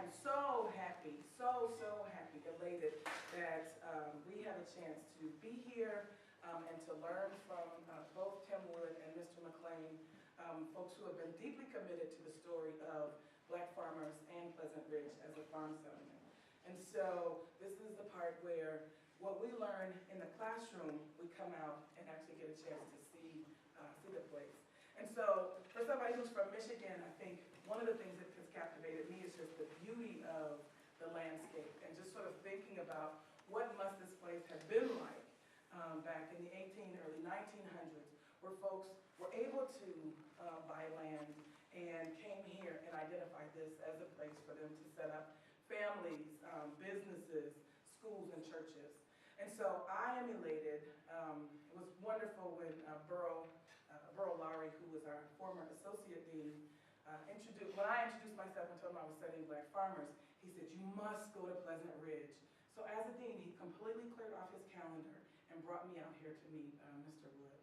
am so happy, so happy, elated that we have a chance to be here and to learn from both Tim Wood and Mr. McLean, folks who have been deeply committed to the story of Black farmers and Pleasant Ridge as a farm settlement. And so this is the part where what we learn in the classroom, we come out and actually get a chance to see the place. And so for somebody who's from Michigan, I think one of the things that has captivated me is just the beauty of the landscape and just sort of thinking about what must this place have been like back in the early 1900s, where folks were able to buy land and came here and identified this as a place for them to set up families, businesses, schools, and churches. And so I am elated. It was wonderful when Burl Lowry, who was our former associate dean, when I introduced myself and told him I was studying Black farmers, he said, "You must go to Pleasant Ridge." So as a dean, he completely cleared off his calendar and brought me out here to meet Mr. Wood.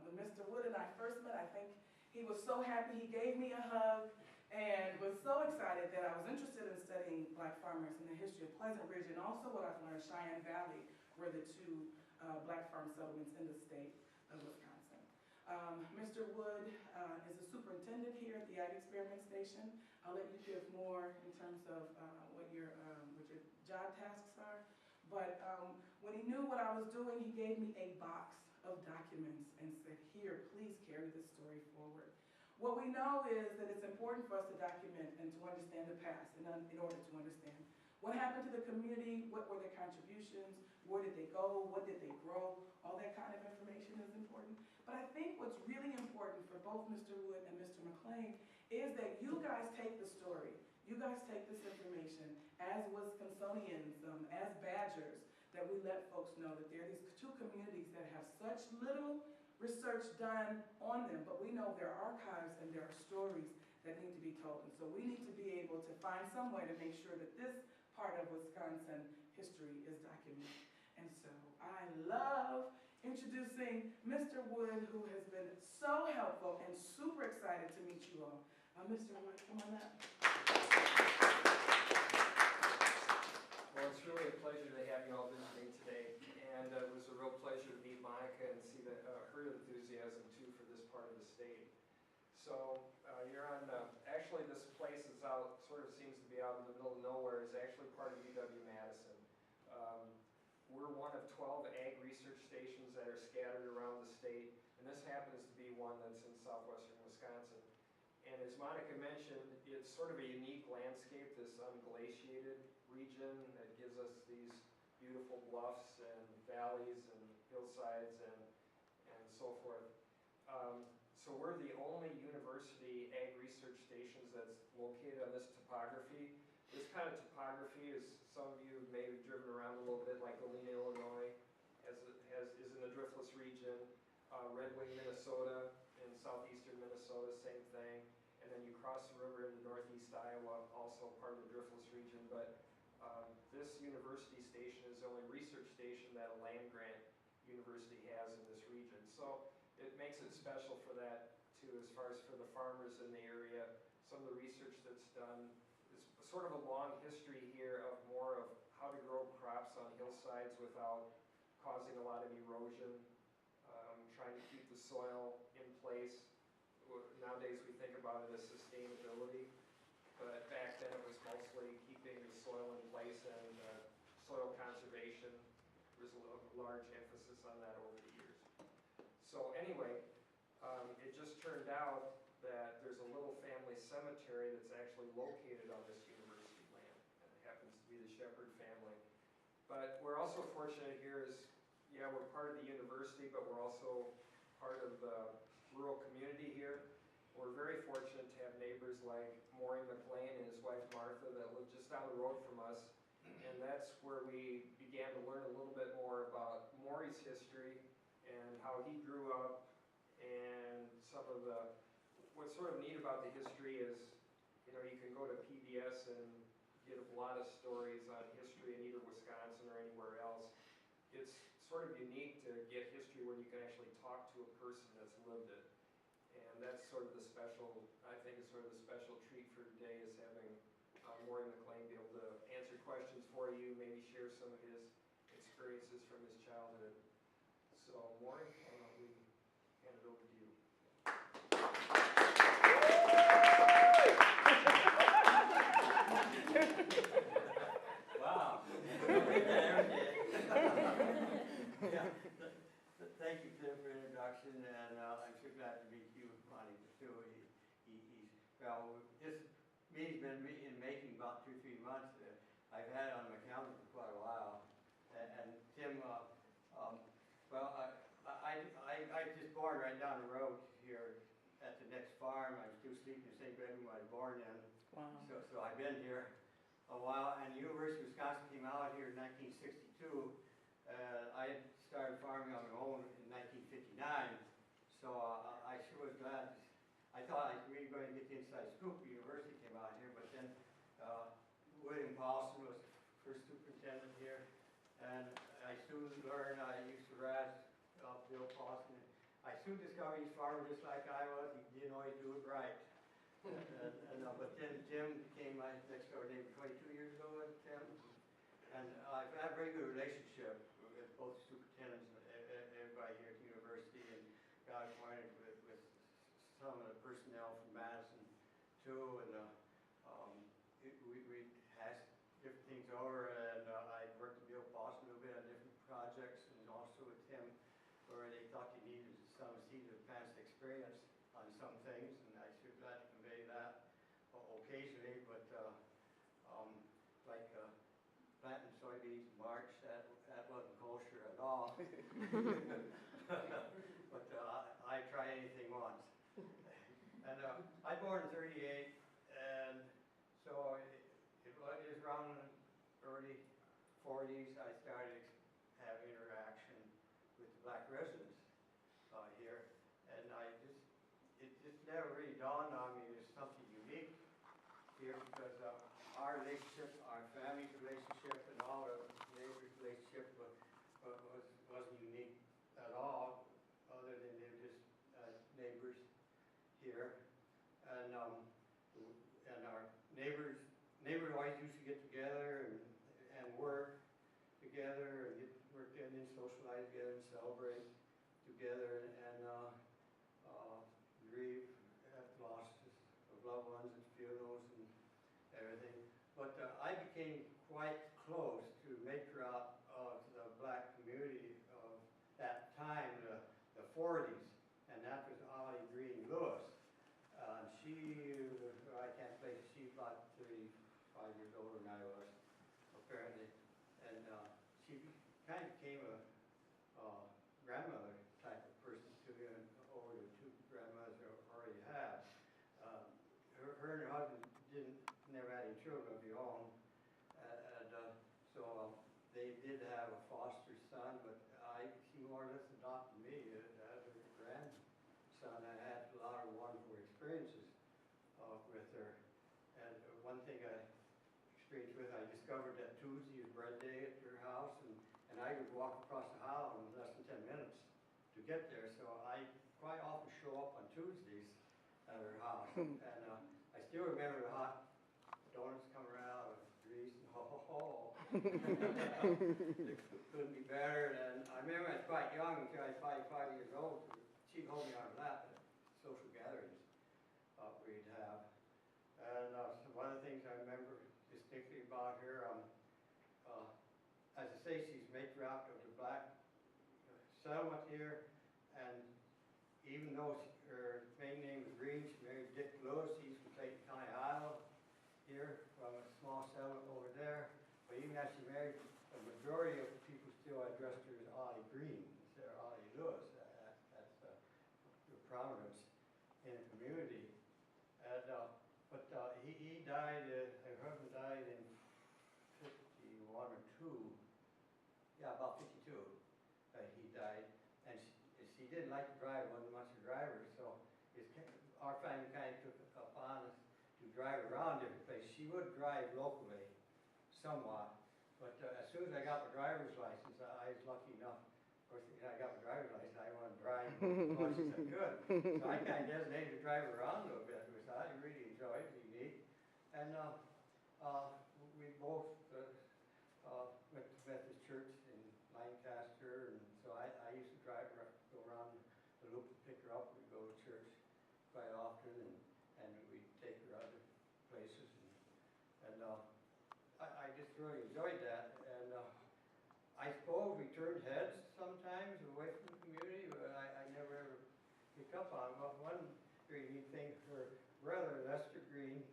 When Mr. Wood and I first met, I think he was so happy. He gave me a hug and was so excited that I was interested in studying Black farmers and the history of Pleasant Ridge, and also what I've learned, Cheyenne Valley were the two Black farm settlements in the state of Wisconsin. Mr. Wood is a superintendent here at the Ag Experiment Station. I'll let you give more in terms of what your job tasks are. But when he knew what I was doing, he gave me a box of documents and said, "Here, please carry this story forward." What we know is that it's important for us to document and to understand the past in order to understand what happened to the community, what were their contributions, where did they go, what did they grow, all that kind of information is important. But I think what's really important for both Mr. Wood and Mr. McLean is that you guys take the story, you guys take this information as Wisconsinians, as Badgers, that we let folks know that there are these two communities that have such little research done on them, but we know there are archives and there are stories that need to be told. And so we need to be able to find some way to make sure that this part of Wisconsin history is documented. And so I love introducing Mr. Wood, who has been so helpful and super excited to meet you all. Mr. Wood, come on up. Well, it's really a pleasure to have you all visiting today, and it was a real pleasure to meet Monica and see her enthusiasm too for this part of the state. So you're on, actually this place is out, sort of seems to be out in the middle of nowhere. It's actually part of UW-Madison. We're one of 12 ag research stations that are scattered around the state, and this happens to be one that's in southwestern Wisconsin. And as Monica mentioned, it's sort of a unique landscape, this unglaciated region that gives us these beautiful bluffs and valleys and hillsides and so forth. So we're the only university ag research stations that's located on this topography. This kind of topography is, some of you may have driven around a little bit, like Galena, Illinois, is in the driftless region. Red Wing, Minnesota, in southeastern Minnesota, same thing. And then you cross the river into northeast Iowa, also part of the driftless region. But this university station is the only research station that a land-grant university has in this region. So it makes it special for that too, as far as for the farmers in the area. Some of the research that's done is sort of a long history here of more of how to grow crops on hillsides without causing a lot of erosion, trying to keep the soil in place. Nowadays we think about it as sustainability, but back then it was mostly keeping the soil in place, and soil conservation. There was a large emphasis on that over the years. So anyway, it just turned out that there's a little family cemetery that's actually located on this university land, and it happens to be the Shepherd family. But we're also fortunate here is, yeah, we're part of the university, but we're also part of the rural community here. We're very fortunate to have neighbors like Maury McLean and his wife Martha that live just down the road from us. And that's where we began to learn a little bit more about Maury's history and how he grew up, and some of the, what's sort of neat about the history is, you know, you can go to PBS and get a lot of stories on history in either Wisconsin or anywhere else. It's sort of unique to get history when you can actually talk to a person that's lived it. And that's sort of the special, I think is sort of the special treat for today, is having Maury questions for you, maybe share some of his experiences from his childhood. So, Maury, we hand it over to you. Wow. Yeah. Thank you, Tim, for the introduction, and I'm so glad to meet you, Monty, too. Well, this meeting's been in making about 2-3 months. I've had it on my calendar for quite a while. And Tim, well, I just born right down the road here at the next farm. I'm still sleeping in the same bedroom I was born in. Wow. So I've been here a while, and the University of Wisconsin came out here in 1962. I started farming on my own in 1959, so I sure was glad. I thought I was really going to get the inside scoop. The university came out here, but then William Paulson was first superintendent here, and I soon learned, I used to razz Bill Paulson. I soon discovered he's farmer just like I was. He didn't always do it right. But then Jim became my next door neighbor 22 years ago, Tim. And I've had a very good relationship with both superintendents and everybody here at the university, and got acquainted with some of the personnel from Madison too. And we hashed different things over, and I worked with Bill Paulson a little bit on different projects, and also with Tim, where they thought they needed some seed of advanced experience on some things, and I should glad to convey that occasionally, but like planting soybeans in March, that wasn't kosher at all. But I try anything once. And I was born in '38, and so it was around the early 40s I started having interaction with the black residents here, and it just never really dawned on me there's something unique here, because our relationship, our family's relationship, and all the neighbors' relationship wasn't unique at all, other than they were just neighbors here. And our neighbors always used to get together and work together, and work and then socialize together and celebrate together, and grieve at losses of loved ones and funerals and everything. But I became quite close to matriarch of the black community of that time, the 40s, and that was Ollie Green Lewis. I can't place, she's about 35 years older than I was, apparently. And she kind of became a grandmother type of person to me, over the two grandmothers I already had. Her and her husband never had any children of their own, so they did have a foster son, but she more or less adopted me as her grandson. I had a lot of wonderful experiences with her, and one thing I experienced with, I discovered that Tuesday is bread day at your house, and I would walk across the hall in less than 10 minutes to get there, so I quite often show up on Tuesdays at her house. And I still remember the hot donuts coming out of grease and It couldn't be better. And I remember I was quite young, until I was 5 years old. She'd hold me on her lap at social gatherings we'd have. And one of the things I remember distinctly about her, as I say, she's matriarch of the black settlement here, and even though her maiden name was Green, she married Dick Lewis. He's from Clayton County, Iowa, here from a small settlement over there. But even as she married, the majority of the people still addressed her as Ollie Green instead of Ollie Lewis. That's the prominence in the community. And, but he died, her husband died in 51 or 2. Yeah, about 52. He died, and she didn't like to drive, wasn't much of a driver, so our family kind of took it upon us to drive around different places. She would drive locally, somewhat, but as soon as I got my driver's license, I was lucky enough. Of course, I got my driver's license, I wanted to drive as much as I could. So I kind of designated to drive around a little bit, which I really enjoyed, it was unique. And we both really enjoyed that, and I suppose we turned heads sometimes away from the community, but I never ever picked up on. But one very neat thing, her brother, Lester Green,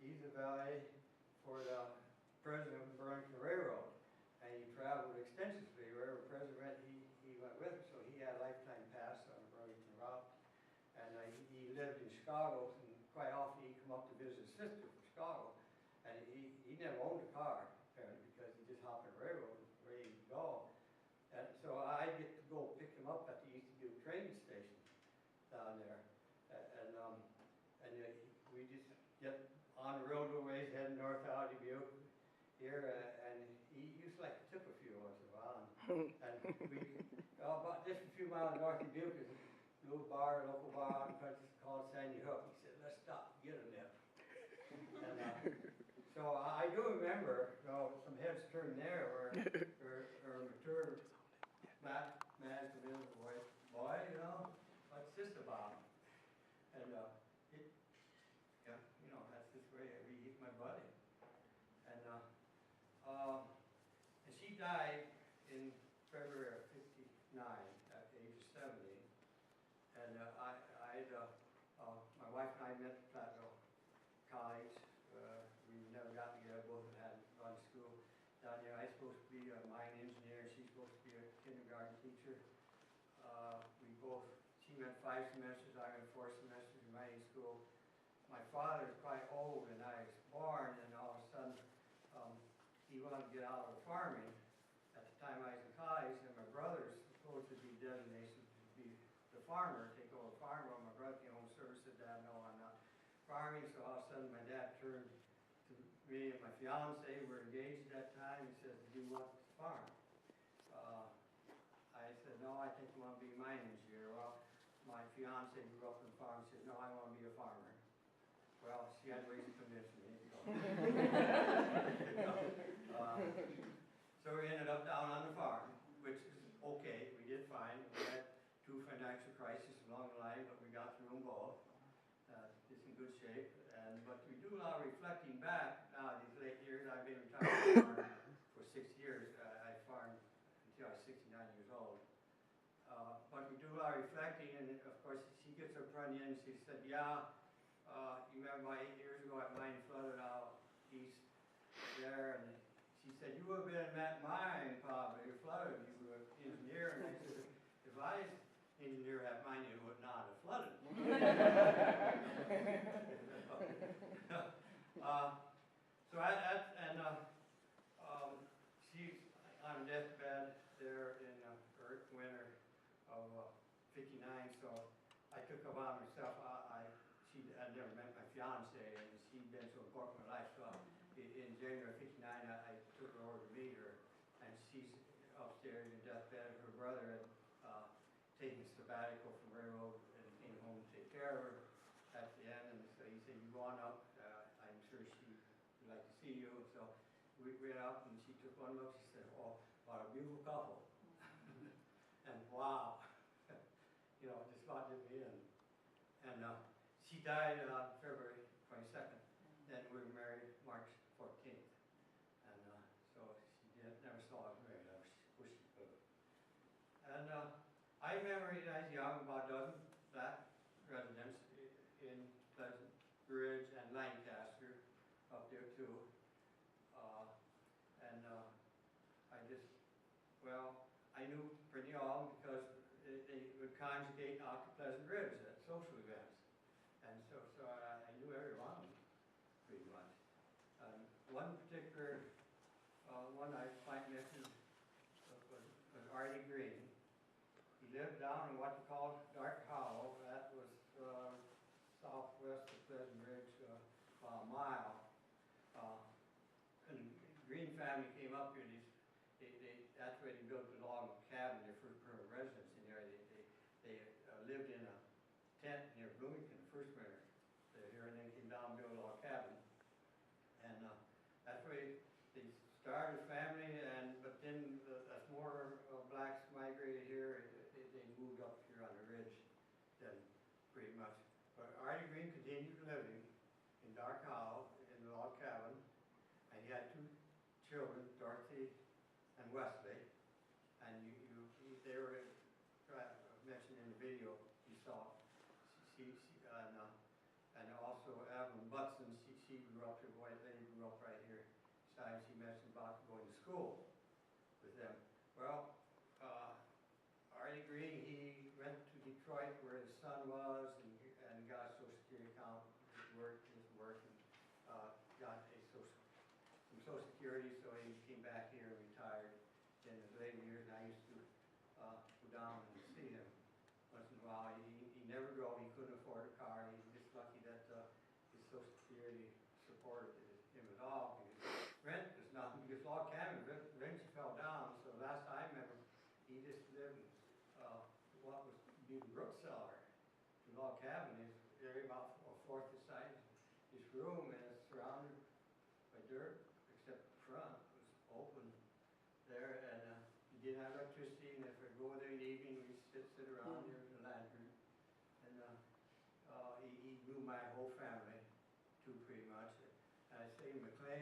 he's a valet for the president of the Burlington Railroad, and he traveled extensively. Wherever the president went, he went with him, so he had a lifetime pass on the Burlington route. And he lived in Chicago, and quite often he'd come up to visit his sister from Chicago. And he never owned a car, apparently, because he just hopped on the railroad and ready to go. And so I'd get to go pick him up at the East Dubuque train station down there. And we just get on the road a ways, heading north out of Dubuque here, and he used to like to tip a few once in a while. And we, about just a few miles north of Dubuque, is a little bar, a local bar out in country called Sandy Hook. He said, let's stop and get a nip. And so I do remember, some heads turned there where mature man come in, boy, what's this about? And that's this way. He's my buddy. And she died in February of '59 at the age of 70. And my wife and I met at Platteville College. We never got together, both had gone to school down there. I was supposed to be a mine engineer, she's supposed to be a kindergarten teacher. She went 5 semesters, I went 4 semesters in mining school. My father was quite old when I was born, and all of a sudden, he wanted to get out of farming. At the time I was in college, and my brother's supposed to be designated to be the farmer, take over the farm. Well, my brother came home service, said, Dad, no, I'm not farming. So all of a sudden, my dad turned to me and my fiance, were engaged at that time. He said, do you want to farm? I said, no, I think I want to be a mine engineer. Well, my fiance grew up in the farm. She said, no, I want to be a farmer. Well, she had ways to convince me. So we ended up down on the farm, which is okay. We did fine. We had 2 financial crises along the line, but we got through them both. It's in good shape. But we do a lot of reflecting back now these late years. I've been retired for 6 years. I farmed until I was 69 years old. But we do a lot of reflecting, and of course she gets her front end and she said, yeah, you remember my 8 years ago at mine flooded out east there, and she said, you would have been in that mine probably, flooded, you were an engineer. And I said, if I was an engineer at mine, it would not have flooded. She's on a deathbed there in the winter of '59, so I took her on myself. I'd never met my fiance, and she'd been so important in my life, so in January of '59, I took her over to meet her, and she's upstairs in deathbed. Her brother had taken a sabbatical from railroad and came home to take care of her at the end, and so he said, you go on up, I'm sure she would like to see you. So we went up, and she took one look, she said, oh, what a beautiful couple. And wow, just about did me in. And she died on February 22nd, then we were married March 14th. And so she never saw us married, I wish she could. And I remember when I was young, about a dozen black residents in Pleasant Ridge and Lancaster up there too. I knew pretty all because they would conjugate out to Pleasant Ridge at social events. And so I knew everyone pretty much. One particular one I might mention was Artie Green. He lived down in what they call Dark Hollow. That was southwest of Pleasant Ridge, about a mile. And the Green family came up here. That's where they built the log cabin, their first permanent residence in there. They lived in a tent near Bloomington the first winter here, and then came down and built a log cabin. And that's where they started a family, but then as more blacks migrated here, they moved up here on the ridge then pretty much. But Artie Green continued living in Dark Hollow in the log cabin, and he had 2 children, Dorothy and Wesley, and they were mentioned in the video you saw. And also Evelyn Butson, she grew up, the white lady grew up right here. She mentioned about going to school with them. Well, Artie Green, he went to Detroit where his son was and got a Social Security account, his work, and got some Social Security, so he came back here and retired in his later years, and I used to go down and see him once in a while. He never drove, he couldn't afford a car, he's just lucky that his Social Security supported him at all, because rent was nothing, because log cabin, rent fell down, so last I remember, he just lived in what was the Brook Cellar. The log cabin is very about a fourth the size of this room, and it's surrounded by dirt, except the front was open there, and you didn't have electricity, and if I go there in the evening, we sit around there with a lantern, and he knew my whole family too, pretty much. And I say McLean